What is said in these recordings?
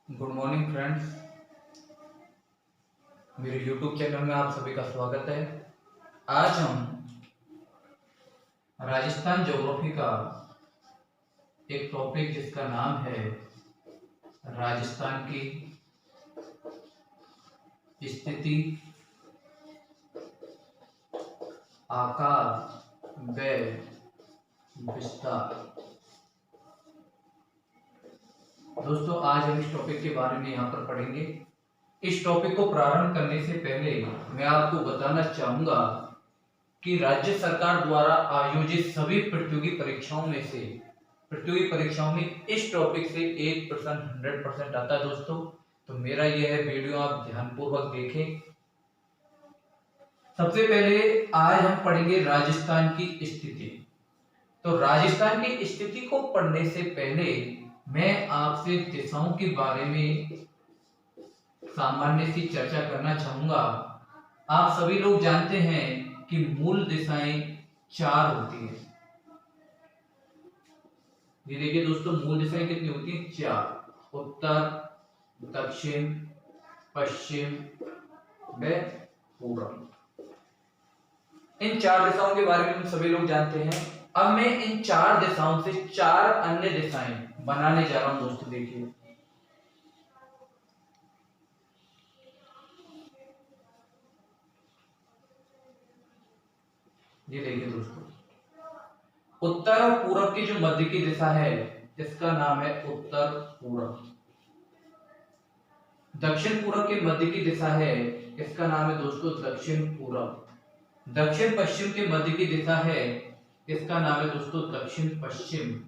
Good morning friends. मेरे YouTube channel में आप सभी का स्वागत है। आज हम राजस्थान ज्योग्राफी का एक टॉपिक जिसका नाम है राजस्थान की स्थिति, आकार व विस्तार। दोस्तों, आज हम इस टॉपिक के बारे में यहाँ पर पढ़ेंगे। इस टॉपिक को प्रारंभ करने से पहले मैं आपको बताना चाहूंगा कि राज्य सरकार द्वारा आयोजित सभी प्रतियोगी परीक्षाओं में इस टॉपिक से 1% 100% आता है दोस्तों। तो मेरा यह है वीडियो आप ध्यानपूर्वक देखें। सबसे पहले आज हम पढ़ेंगे राजस्थान की स्थिति। तो राजस्थान की स्थिति को पढ़ने से पहले मैं आपसे दिशाओं के बारे में सामान्य सी चर्चा करना चाहूंगा। आप सभी लोग जानते हैं कि मूल दिशाएं 4 होती हैं। ये देखिए दोस्तों, मूल दिशाएं कितनी होती हैं? 4। उत्तर, दक्षिण, पश्चिम व पूर्व। इन 4 दिशाओं के बारे में हम सभी लोग जानते हैं। अब मैं इन 4 दिशाओं से 4 अन्य दिशाएं बनाने जा रहा हूं दोस्तों। देखिए, ये देखिए दोस्तों, उत्तर और पूरब की जो मध्य की दिशा है इसका नाम है उत्तर पूरब। दक्षिण पूरब के मध्य की दिशा है इसका नाम है दोस्तों दक्षिण पूरब। दक्षिण पश्चिम के मध्य की दिशा है इसका नाम है दोस्तों दक्षिण पश्चिम।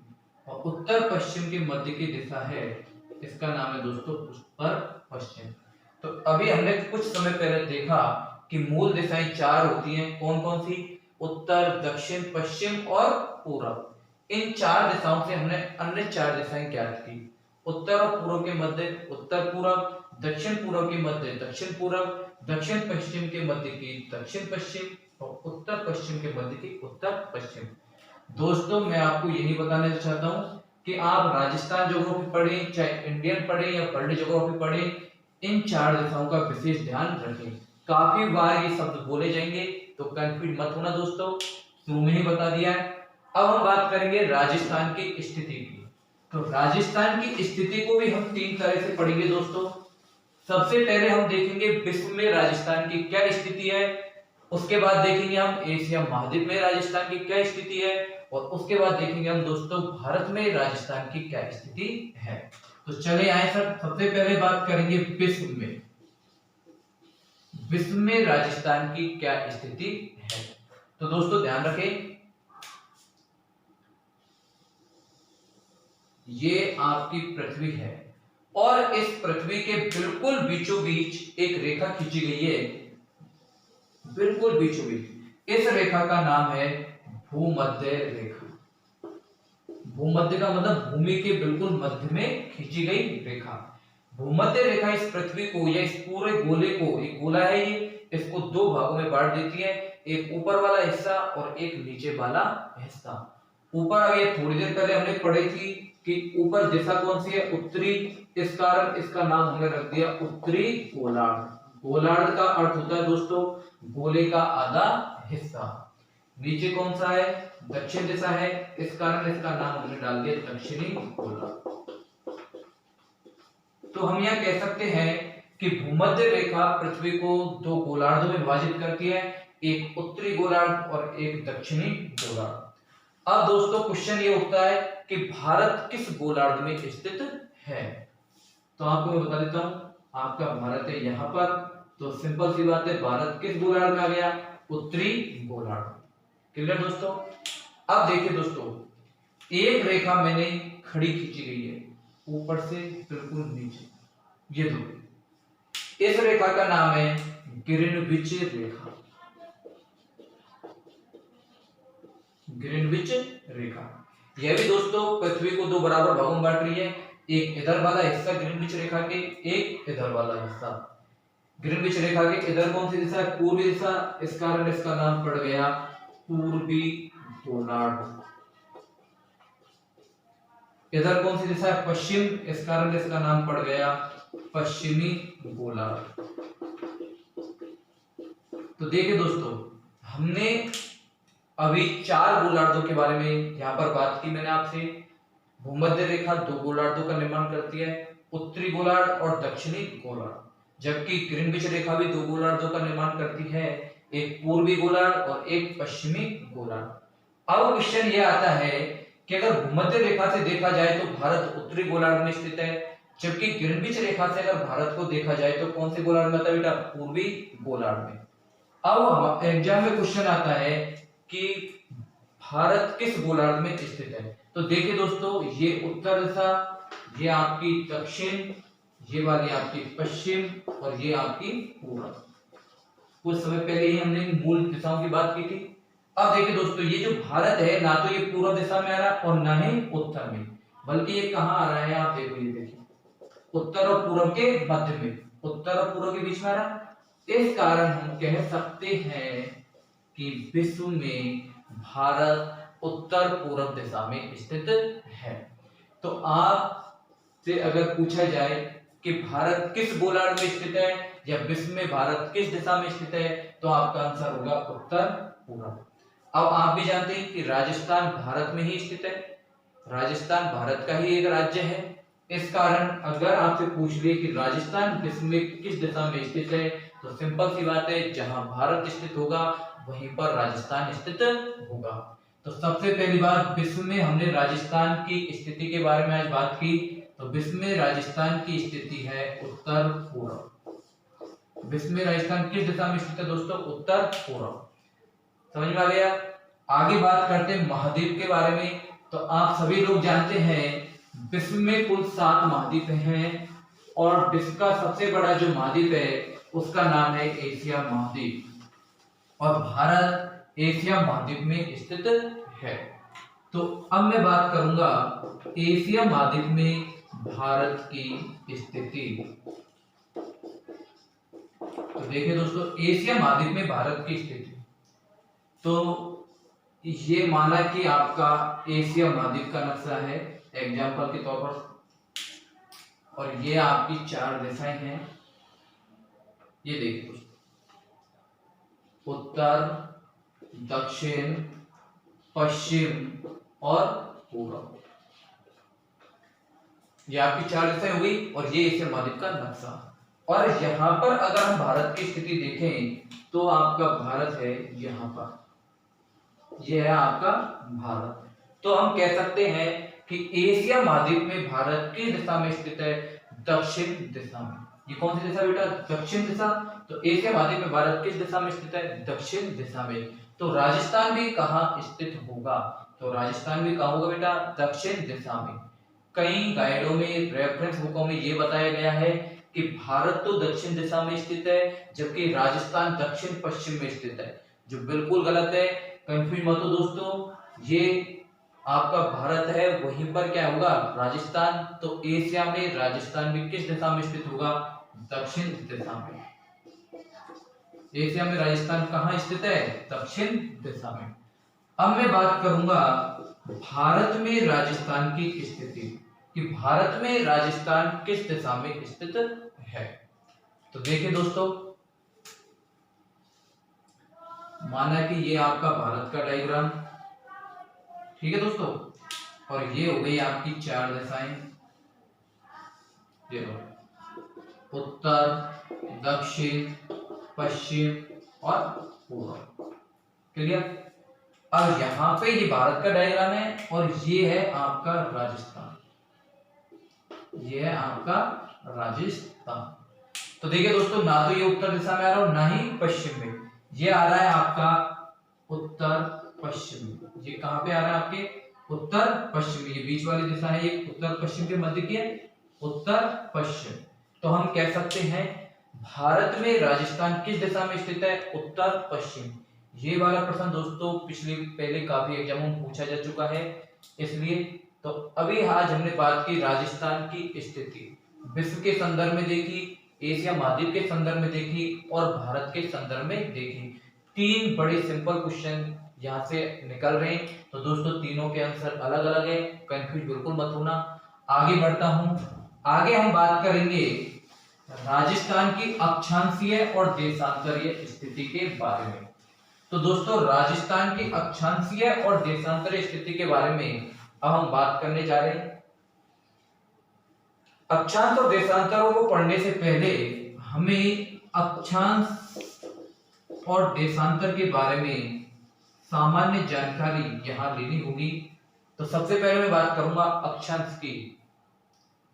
और उत्तर पश्चिम के मध्य की दिशा है इसका नाम है दोस्तों उत्तर पश्चिम। तो अभी हमने कुछ समय पहले देखा कि मूल दिशाएं 4 होती हैं। कौन कौन सी? उत्तर, दक्षिण, पश्चिम और पूरब। इन 4 दिशाओं से हमने अन्य 4 दिशाएं ज्ञात की। उत्तर और पूर्व के मध्य उत्तर पूरब, दक्षिण पूर्व के मध्य दक्षिण पूरब, दक्षिण पश्चिम के मध्य की दक्षिण पश्चिम और उत्तर पश्चिम के मध्य की उत्तर पश्चिम। दोस्तों, मैं आपको यही बताना चाहता हूं कि आप राजस्थान ज्योग्राफी पढ़ें, चाहे इंडियन पढ़ें या वर्ल्ड ज्योग्राफी पढ़ें, इन 4 दिशाओं का विशेष ध्यान रखें। काफी बार ये शब्द बोले जाएंगे तो कंफ्यूज मत होना दोस्तों, शुरू में ही बता दिया है। अब हम बात करेंगे राजस्थान की स्थिति की। तो राजस्थान की स्थिति को भी हम 3 तरह से पढ़ेंगे दोस्तों। सबसे पहले हम देखेंगे विश्व में राजस्थान की क्या स्थिति है। उसके बाद देखेंगे हम एशिया महाद्वीप में राजस्थान की क्या स्थिति है। और उसके बाद देखेंगे हम दोस्तों भारत में राजस्थान की क्या स्थिति है। तो चले आए सर, सबसे पहले बात करेंगे विश्व में राजस्थान की क्या स्थिति है। तो दोस्तों ध्यान रखें, ये आपकी पृथ्वी है और इस पृथ्वी के बिल्कुल बीचों बीच एक रेखा खींची गई है, बिल्कुल बीचों बीच। इस रेखा का नाम है भूमध्य रेखा। भूमध्य का मतलब भूमि के बिल्कुल मध्य में खींची गई रेखा। भूमध्य रेखा इस पृथ्वी को या इस पूरे गोले को, एक गोला है ये, इसको 2 भागों में बांट देती है। एक ऊपर वाला हिस्सा और एक नीचे वाला हिस्सा। ऊपर, ये थोड़ी देर पहले हमने पढ़ी थी कि ऊपर दिशा कौन सी है? उत्तरी। इस कारण इसका नाम हमने रख दिया उत्तरी गोलार्ध। गोलार्ध का अर्थ होता है दोस्तों गोले का आधा हिस्सा। नीचे कौन सा है? दक्षिण दिशा है, इस कारण इसका नाम हमने डाल दिया दक्षिणी गोलार्ध। तो हम यह कह सकते हैं कि भूमध्य रेखा पृथ्वी को 2 गोलार्धों में विभाजित करती है, एक उत्तरी गोलार्ध और एक दक्षिणी गोलार्ध। अब दोस्तों क्वेश्चन ये उठता है कि भारत किस गोलार्ध में स्थित है। तो आपको मैं बता देता हूं, आपका भारत है यहां पर। तो सिंपल सी बात है, भारत किस गोलार्ध में आ गया? उत्तरी गोलार्ध। क्लियर दोस्तों? अब देखिए दोस्तों, एक रेखा मैंने खड़ी खींची गई है ऊपर से बिल्कुल नीचे, ये दो। इस रेखा का नाम है ग्रीनविच रेखा। ग्रीनविच रेखा यह भी दोस्तों पृथ्वी को 2 बराबर भागों में बांट रही है। एक इधर वाला हिस्सा ग्रीनविच रेखा के, एक इधर वाला हिस्सा। ग्रीनविच रेखा के इधर कौन सी दिशा है? पूर्वी दिशा। इस कारण इसका नाम पड़ गया पूर्वी गोलार्ध। इधर कौन सी दिशा है? पश्चिम, इस कारण इसका नाम पड़ गया पश्चिमी गोलार्ध। तो देखिए दोस्तों, हमने अभी 4 गोलार्धों के बारे में यहाँ पर बात की मैंने आपसे। भूमध्य रेखा 2 गोलार्धों का निर्माण करती है, उत्तरी गोलार्ध और दक्षिणी गोलार्ध। जबकि ग्रीनविच रेखा भी 2 गोलार्धों का निर्माण करती है, एक पूर्वी गोलार्ध और एक पश्चिमी गोलार्ध। अब क्वेश्चन ये आता है कि अगर भूमध्य रेखा से देखा जाए तो भारत उत्तरी गोलार्ध में स्थित है, जबकि ग्रीनविच रेखा से अगर भारत को देखा जाए तो कौन से गोलार्ध में आता है बेटा? पूर्वी गोलार्ध में। अब एग्जाम में क्वेश्चन आता है कि भारत किस गोलार्ध में स्थित है। तो देखिए दोस्तों, ये उत्तर दिशा, ये आपकी दक्षिण, ये वाली आपकी पश्चिम और ये आपकी पूर्व। कुछ समय पहले ही हमने मूल दिशाओं की बात की थी। अब देखिए दोस्तों, ये जो भारत है ना तो ये पूर्व दिशा में आ रहा है और ना ही उत्तर में, बल्कि ये कहाँ आ रहा है? आप देखो, ये देखिए उत्तर और पूर्व के मध्य में, उत्तर और पूर्व के बीच में आ रहा है। इस कारण हम कह सकते हैं कि विश्व में भारत उत्तर पूर्व दिशा में स्थित है। तो आपसे अगर पूछा जाए कि भारत किस गोलार्ध में स्थित है या विश्व में भारत किस दिशा में स्थित है, तो आपका आंसर होगा उत्तर पूर्व। अब आप भी जानते हैं कि राजस्थान भारत में ही स्थित है, राजस्थान भारत का ही एक राज्य है। इस कारण अगर आपसे पूछ ले कि राजस्थान विश्व में किस दिशा में स्थित है, तो सिंपल सी बात है, जहां भारत स्थित होगा वहीं पर राजस्थान स्थित होगा। तो सबसे पहली बात, विश्व में हमने राजस्थान की स्थिति के बारे में आज बात की। तो विश्व में राजस्थान की स्थिति है उत्तर पूर्व। विश्व में राजस्थान किस दिशा में स्थित है दोस्तों? उत्तर पूर्व। समझ में आ गया? आगे बात करते हैं महाद्वीप के बारे में। तो आप सभी लोग जानते हैं विश्व में कुल 7 महाद्वीप हैं और विश्व का सबसे बड़ा जो महाद्वीप है उसका नाम है एशिया महाद्वीप और भारत एशिया महाद्वीप में स्थित है। तो अब मैं बात करूंगा एशिया महाद्वीप में भारत की स्थिति। तो देखिए दोस्तों, एशिया महाद्वीप में भारत की स्थिति, तो ये माना कि आपका एशिया महाद्वीप का नक्शा है एग्जाम्पल के तौर पर, और ये आपकी 4 दिशाएं हैं। ये देखिए, उत्तर, दक्षिण, पश्चिम और पूर्व, ये आपकी 4 दिशाएं हो गई और ये एशिया महाद्वीप का नक्शा। और यहाँ पर अगर हम भारत की स्थिति देखें तो आपका भारत है यहाँ पर, यह है आपका भारत। तो हम कह सकते हैं कि एशिया महाद्वीप में भारत किस दिशा में स्थित है? दक्षिण दिशा में। ये कौन सी दिशा बेटा? दक्षिण दिशा। तो एशिया महाद्वीप में भारत किस दिशा में स्थित है? दक्षिण दिशा में। तो राजस्थान भी कहाँ स्थित होगा? तो राजस्थान भी कहाँ होगा बेटा? दक्षिण दिशा में। कई गाइडों में, रेफरेंस बुकों में ये बताया गया है कि भारत तो दक्षिण दिशा में स्थित है जबकि राजस्थान दक्षिण पश्चिम में स्थित है, जो बिल्कुल गलत है। कंफ्यूज मत हो दोस्तों, ये आपका भारत है, वहीं पर क्या होगा? राजस्थान। तो एशिया में राजस्थान भी किस दिशा में स्थित होगा? दक्षिण दिशा में। एशिया में राजस्थान कहाँ स्थित है? दक्षिण दिशा में। अब मैं बात करूंगा भारत में राजस्थान की स्थिति, कि भारत में राजस्थान किस दिशा में स्थित है। तो देखिए दोस्तों, माना कि ये आपका भारत का डायग्राम, ठीक है दोस्तों, और ये हो गई आपकी 4 दिशाएं, देखो उत्तर, दक्षिण, पश्चिम और पूर्व। क्लियर? अब यहां पे ये भारत का डायग्राम है और ये है आपका राजस्थान, ये है आपका राजस्थान। तो देखिए दोस्तों, ना तो ये उत्तर दिशा में आ रहा है ना ही पश्चिम में, ये आ रहा है आपका उत्तर पश्चिम में। ये कहां पे आ रहा है? आपके उत्तर पश्चिम में। ये बीच वाली दिशा है, ये उत्तर पश्चिम के मध्य की है, उत्तर पश्चिम। तो हम कह सकते हैं भारत में राजस्थान किस दिशा में स्थित है? उत्तर पश्चिम। ये वाला प्रश्न दोस्तों पहले काफी एग्जामों में पूछा जा चुका है, इसलिए तो अभी आज हमने बात की राजस्थान की स्थिति, विश्व के संदर्भ में देखी, एशिया महाद्वीप के संदर्भ में देखी और भारत के संदर्भ में देखी। 3 बड़े सिंपल क्वेश्चन यहाँ से निकल रहे हैं। तो दोस्तों तीनों के आंसर अलग अलग है, कंफ्यूज बिल्कुल मत होना। आगे बढ़ता हूं। आगे हम बात करेंगे राजस्थान की अक्षांशीय और देशांतरीय स्थिति के बारे में। तो दोस्तों राजस्थान की अक्षांशीय और देशांतरीय स्थिति के बारे में अब हम बात करने जा रहे हैं। अक्षांश और देशांतरों को पढ़ने से पहले हमें अक्षांश और देशांतर के बारे में सामान्य जानकारी यहां लेनी होगी। तो सबसे पहले मैं बात करूंगा अक्षांश की।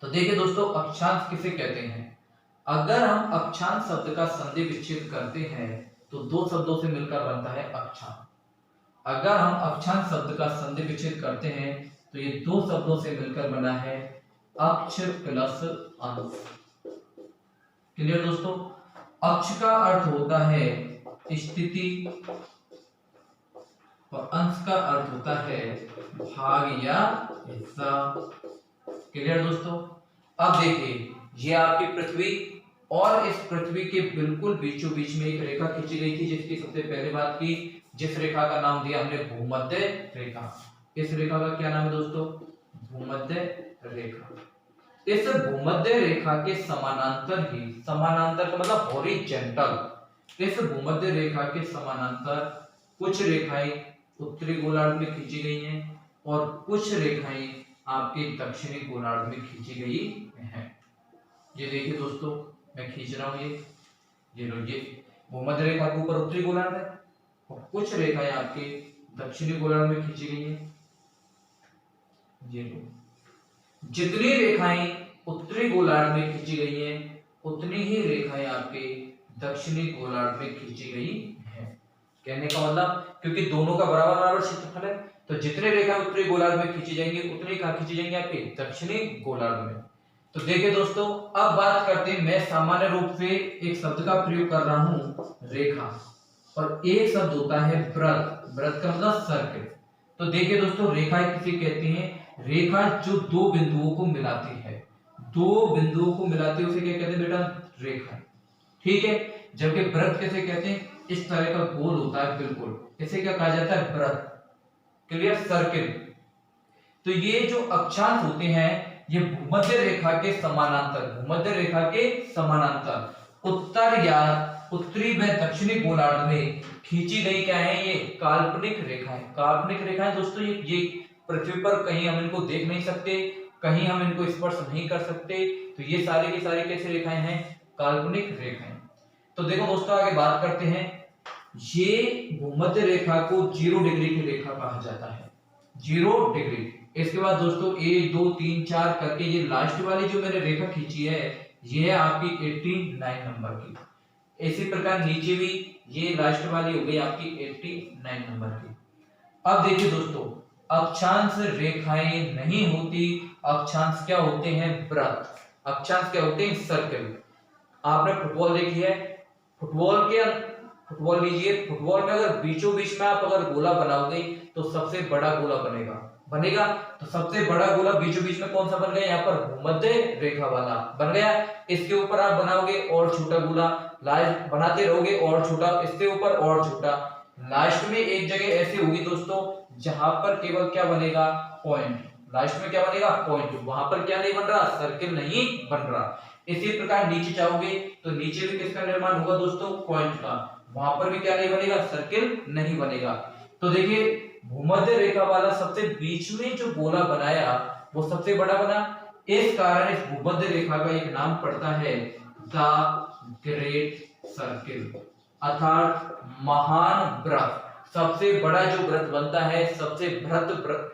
तो देखिए दोस्तों अक्षांश किसे कहते हैं। अगर हम अक्षांश शब्द का संधि विच्छेद करते हैं तो दो शब्दों से मिलकर बनता है अक्षांश। अगर हम अक्षांश शब्द का संधि विच्छेद करते हैं तो ये दो शब्दों से मिलकर बना है अक्ष प्लस अंश। क्लियर दोस्तों। अक्ष का अर्थ होता है स्थिति और अंश का अर्थ होता है भाग या हिस्सा। क्लियर दोस्तों। अब देखिए ये आपकी पृथ्वी और इस पृथ्वी के बिल्कुल बीचों बीच में एक रेखा खींची गई थी जिसकी सबसे पहले बात की, जिस रेखा का नाम दिया हमने भूमध्य रेखा। इस रेखा का क्या नाम है दोस्तों, भूमध्य रेखा। इस भूमध्य रेखा के समानांतर ही, समानांतर का मतलब हॉरिजॉन्टल, इस भूमध्य रेखा के समानांतर कुछ रेखाएं उत्तरी गोलार्ध में खींची गई हैं और कुछ रेखाएं आपके दक्षिणी गोलार्ध में खींची गई हैं। ये देखिए दोस्तों मैं खींच रहा हूं, ये लो, ये भूमध्य रेखा के ऊपर उत्तरी गोलार्ध है और कुछ रेखाएं आपके दक्षिणी गोलार्ध में खींची गई हैं। ये लो, जितनी रेखाएं उत्तरी गोलार्ध में खींची गई हैं उतनी ही रेखाएं आपके दक्षिणी गोलार्ध में खींची गई हैं। कहने का मतलब क्योंकि दोनों का बराबर बराबर क्षेत्रफल है तो जितने रेखा उत्तरी गोलार्ध में खींची जाएंगी उतनी कहां खींची जाएंगी, आपके दक्षिणी गोलार्ध में। तो देखिए दोस्तों अब बात करते हैं, मैं सामान्य रूप से एक शब्द का प्रयोग कर रहा हूं रेखा, और एक शब्द होता है वृत्त। वृत्त का मतलब सर्कल। तो देखिए दोस्तों रेखा किसे कहते हैं, रेखा जो दो बिंदुओं को मिलाती है, दो बिंदुओं को मिलाती है उसे क्या कहते हैं बेटा, रेखा। ठीक है। जबकि वृत्त किसे कहते हैं, इस तरह का गोल होता है बिल्कुल, इसे क्या कहा जाता है, वृत्त। Clear, circle. तो ये जो अक्षांश होते हैं ये भूमध्य रेखा के समानांतर, भूमध्य रेखा के समानांतर उत्तर या उत्तरी व दक्षिणी गोलार्ध में खींची गई क्या है, ये काल्पनिक रेखाएं। काल्पनिक रेखाएं दोस्तों ये पृथ्वी पर कहीं हम इनको देख नहीं सकते, कहीं हम इनको स्पर्श नहीं कर सकते, तो ये सारी की सारी कैसी रेखाएं हैं, काल्पनिक रेखाएं। तो देखो दोस्तों आगे बात करते हैं, ये भूमध्य रेखा को 0 डिग्री की रेखा कहा जाता है, 0 डिग्री। इसके बाद दोस्तों 1 2 3 4 करके ये लास्ट वाली जो मैंने रेखा खींची है ये है आपकी 89 नंबर की। इसी प्रकार नीचे भी ये लास्ट वाली हो गई आपकी 89 नंबर की। अब देखिए दोस्तों अक्षांश रेखाएं नहीं होती, अक्षांश क्या होते हैं, वृत्त। अक्षांश क्या होते हैं, सर्कल। आपने फुटबॉल देखी है, फुटबॉल लीजिए, फुटबॉल में अगर बीचों बीच में आप अगर गोला बनाओगे तो सबसे बड़ा गोला बनेगा। तो सबसे बड़ा गोला बीचों बीच में कौन सा बन गया, यहाँ पर भूमध्य रेखा वाला बन गया। इसके ऊपर आप बनाओगे और छोटा गोला, लास्ट बनाते रहोगे और छोटा, इसके ऊपर और छोटा, लास्ट में एक जगह ऐसी होगी दोस्तों जहां पर केवल क्या बनेगा, पॉइंट। लास्ट में क्या बनेगा, पॉइंट। वहां पर क्या नहीं बन रहा, सर्किल नहीं बन रहा। इसी प्रकार नीचे जाओगे तो नीचे भी किसका निर्माण होगा दोस्तों, पॉइंट का। वहां पर भी क्या नहीं बनेगा, सर्किल नहीं बनेगा। तो देखिए भूमध्य रेखा वाला सबसे बीच में जो गोला बनाया वो सबसे बड़ा बना। इस कारण इस भूमध्य रेखा का एक नाम पड़ता है द ग्रेट सर्किल, अर्थात महान वृत्त। सबसे बड़ा जो वृत्त बनता है, सबसे वृत्त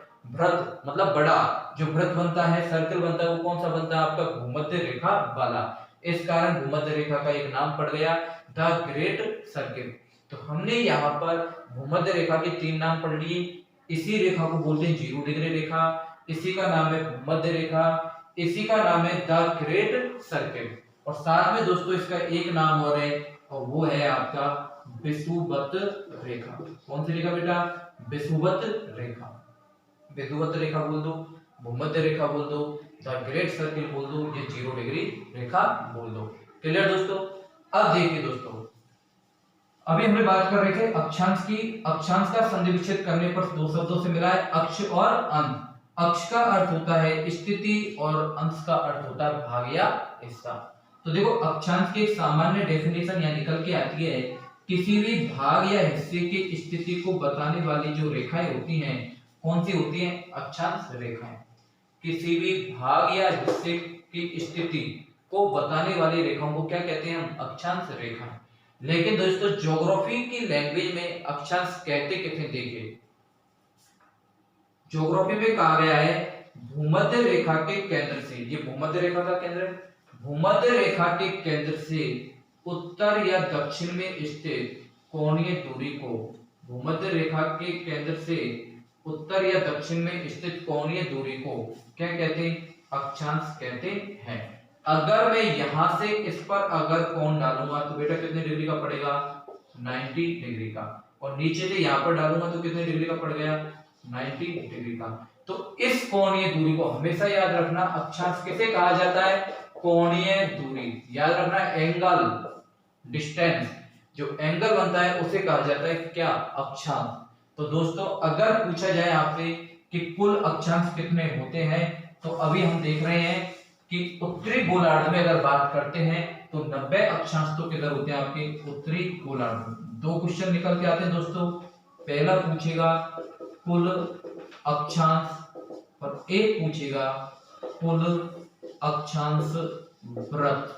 मतलब बड़ा जो वृत्त बनता है, सर्कल बनता है, वो कौन सा बनता है, आपका भूमध्य रेखा वाला। इस कारण भूमध्य रेखा का एक नाम पड़ गया द ग्रेट सर्किल। तो हमने यहाँ पर भूमध्य रेखा के 3 नाम पढ़ लिए। इसी रेखा को बोलते हैं 0 डिग्री रेखा, इसी का नाम है भूमध्य रेखा, इसी का नाम है द ग्रेट सर्किल। और साथ में दोस्तों इसका एक नाम और है और वो है आपका विषुवत रेखा। कौन सी रेखा बेटा, विषुवत रेखा। विषुवत रेखा बोल दो, भूमध्य रेखा बोल दो, द ग्रेट सर्किल बोल दो, ये 0 डिग्री रेखा बोल दो। क्लियर दोस्तों। अब देखिए दोस्तों अभी हमने बात कर रहे थे अक्षांश की। अक्षांश का संधि विच्छेद करने पर दो शब्दों से मिला है, अक्ष और अंश। अक्ष का अर्थ होता है स्थिति और अंश का अर्थ होता है भाग या हिस्सा। तो देखो अक्षांश की एक सामान्य डेफिनेशन यहाँ निकल के आती है, किसी भी भाग या हिस्से की स्थिति को बताने वाली जो रेखाएं होती हैं, कौन सी होती हैं? अक्षांश रेखाएं। किसी भी भाग या हिस्से की स्थिति को बताने वाली रेखाओं को क्या कहते हैं? हम अक्षांश रेखाएं। लेकिन दोस्तों ज्योग्राफी की लैंग्वेज में अक्षांश कहते किसे? देखिए ज्योग्राफी में कहा गया है भूमध्य रेखा के केंद्र से, ये भूमध्य रेखा का केंद्र है, भूमध्य रेखा के केंद्र से उत्तर या दक्षिण में स्थित कोणीय दूरी को, भूमध्य रेखा के केंद्र से उत्तर या दक्षिण में स्थित कोणीय दूरी को क्या कहते हैं? अक्षांश कहते हैं। अगर मैं यहां से इस पर अगर कोण डालूंगा तो बेटा कितने डिग्री का पड़ेगा? 90 डिग्री का। और नीचे से यहां पर डालूंगा तो कितने डिग्री का पड़ गया? 90 डिग्री का। तो इस कोणीय दूरी को हमेशा याद रखना, अक्षांश किसे कहा जाता है? कोणीय दूरी। याद रखना एंगल, डिस्टेंस, जो एंगल बनता है उसे कहा जाता है क्या? अक्षांश। तो दोस्तों अगर पूछा जाए आपसे कि कुल अक्षांश कितने होते हैं, तो अभी हम देख रहे हैं कि उत्तरी गोलार्ध में अगर बात करते हैं तो 90 अक्षांश तो किधर होते हैं? आपके उत्तरी गोलार्ध में। दो क्वेश्चन निकल के आते हैं दोस्तों, पहला पूछेगा कुल अक्षांश और एक पूछेगा कुल अक्षांश वृत्त।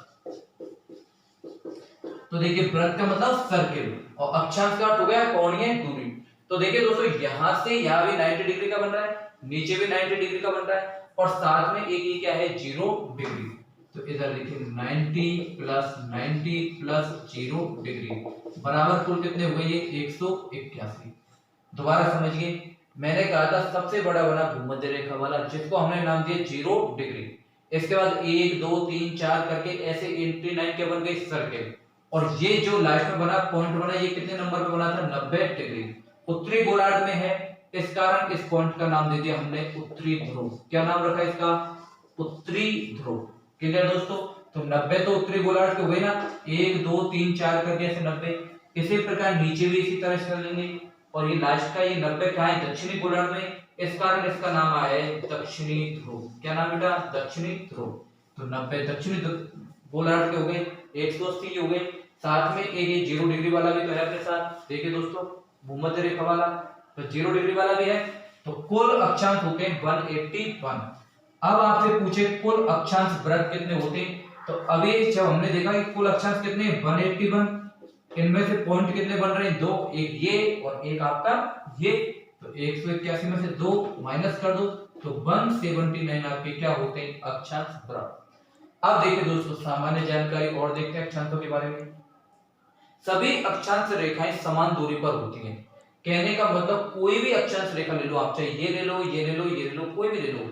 तो देखिए वृत्त का मतलब सर्किल और अक्षांश का अर्थ हो गया कोणीय दूरी। तो देखिए दोस्तों यहां से यहां भी 90 डिग्री का बन रहा है, नीचे भी 90 डिग्री का बन रहा है और साथ में एक ये क्या है? 0 डिग्री। तो इधर देखिए 90 प्लस 90 प्लस 0 डिग्री बराबर कुल कितने हो गए? ये 181। दोबारा समझिए, मैंने कहा था सबसे बड़ा बना भूमध्य रेखा वाला, जिसको हमने नाम दिया 0 डिग्री। इसके बाद 1 2 3 4 करके ऐसे 89 के बन गए सर्किल, और ये जो लास्ट में बना पॉइंट बना, ये कितने नंबर पे बना था? 90 डिग्री। उत्तरी गोलार्ध में है, इस कारण इस पॉइंट का नाम दे दिया हमने उत्तरी ध्रुव। क्या नाम रखा इसका? उत्तरी ध्रुव। क्लियर दोस्तों? तो 90 तो उत्तरी गोलार्ध के हुए ना, 1 2 3 4 करके ऐसे 90। इसी प्रकार नीचे भी इसी तरह से लेंगे, और ये लास्ट का ये 90 क्या है? दक्षिणी गोलार्ध में, इस कारण इसका नाम आया है दक्षिणी ध्रुव। क्या नाम बेटा? दक्षिणी ध्रुव। तो 90 दक्षिणी गोलार्ध के हो गए, 180 हो गए, साथ में एक ये 0 डिग्री वाला भी तो है अपने साथ। देखिए दोस्तों भूमध्य रेखा वाला, तो 0 डिग्री वाला भी है। तो कुल अक्षांश होते हैं 181। अब आपसे पूछे कुल अक्षांश वृत्त कितने होते हैं, तो अभी जब हमने देखा कि कुल अक्षांश कितने 181, इनमें से पॉइंट कितने बन रहे हैं? 2, एक ये और एक आपका ये। तो 181 में से 2 माइनस कर दो तो 179 आपके क्या होते हैं? अक्षांश वृत्त। अब देखिए दोस्तों सामान्य जानकारी और देखते हैं अक्षांशों के बारे में। सभी अक्षांश रेखाएं समान दूरी पर होती हैं। कहने का मतलब कोई भी अक्षांश रेखा ले लो आप, चाहे ये ले लो, ये ले लो, ये ले लो, कोई भी ले लो,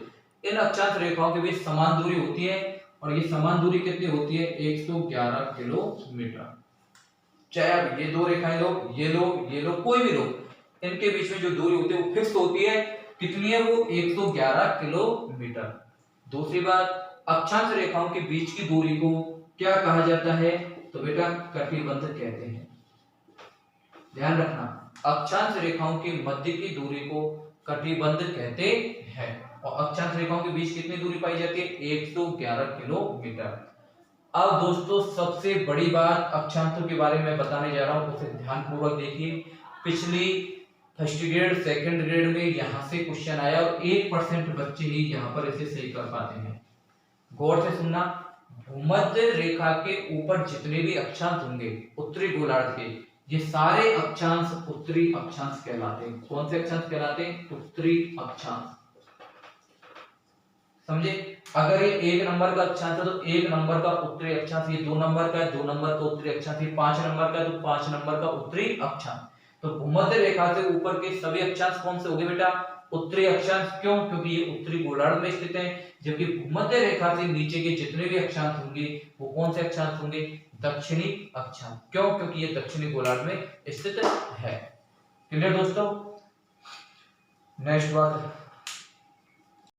इन अक्षांश रेखाओं के बीच समान दूरी होती है। और ये समान दूरी कितनी होती है? 111 किलोमीटर। चाहे आप ये दो रेखाएं लो, ये लो, ये लो, कोई भी लो, इनके बीच में जो दूरी होती है वो फिक्स होती है। कितनी है वो? 111 किलोमीटर। दूसरी बात, अक्षांश रेखाओं के बीच की दूरी को क्या कहा जाता है? तो बेटा कटिबंध कहते हैं। ध्यान रखना, अक्षांश रेखाओं के मध्य की दूरी को कटिबंध कहते हैं। और अक्षांश रेखाओं के बीच कितनी दूरी पाई जाती है? 111 किलोमीटर। अब दोस्तों सबसे बड़ी बात अक्षांशों के बारे में बताने जा रहा हूं, उसे ध्यानपूर्वक देखिए। पिछली फर्स्ट ग्रेड सेकंड ग्रेड में यहां से क्वेश्चन आया और 1% बच्चे ही यहां पर इसे सही कर पाते हैं। गौर से सुनना, भूमध्य रेखा के ऊपर जितने भी अक्षांश होंगे उत्तरी गोलार्ध के, ये सारे अक्षांश उत्तरी अक्षांश कहलाते हैं। कौन से अक्षांश कहलाते हैं? उत्तरी अक्षांश। समझे? अगर ये 1 नंबर का अक्षांश है तो 1 नंबर का उत्तरी अक्षांश, ये 2 नंबर का है 2 नंबर का उत्तरी अक्षांश, ये 5 नंबर का है तो 5 नंबर का उत्तरी अक्षांश। तो भूमध्य रेखा से ऊपर के सभी अक्षांश कौन से होंगे बेटा? उत्तरी अक्षांश। क्यों? क्योंकि ये उत्तरी गोलार्ध में स्थित है। जबकि भूमध्य रेखा से नीचे के जितने भी अक्षांश होंगे वो कौन से अक्षांश होंगे? दक्षिणी अक्षांश। क्यों? क्योंकि ये दक्षिणी गोलार्ध में स्थित है। क्लियर दोस्तों? नेक्स्ट बात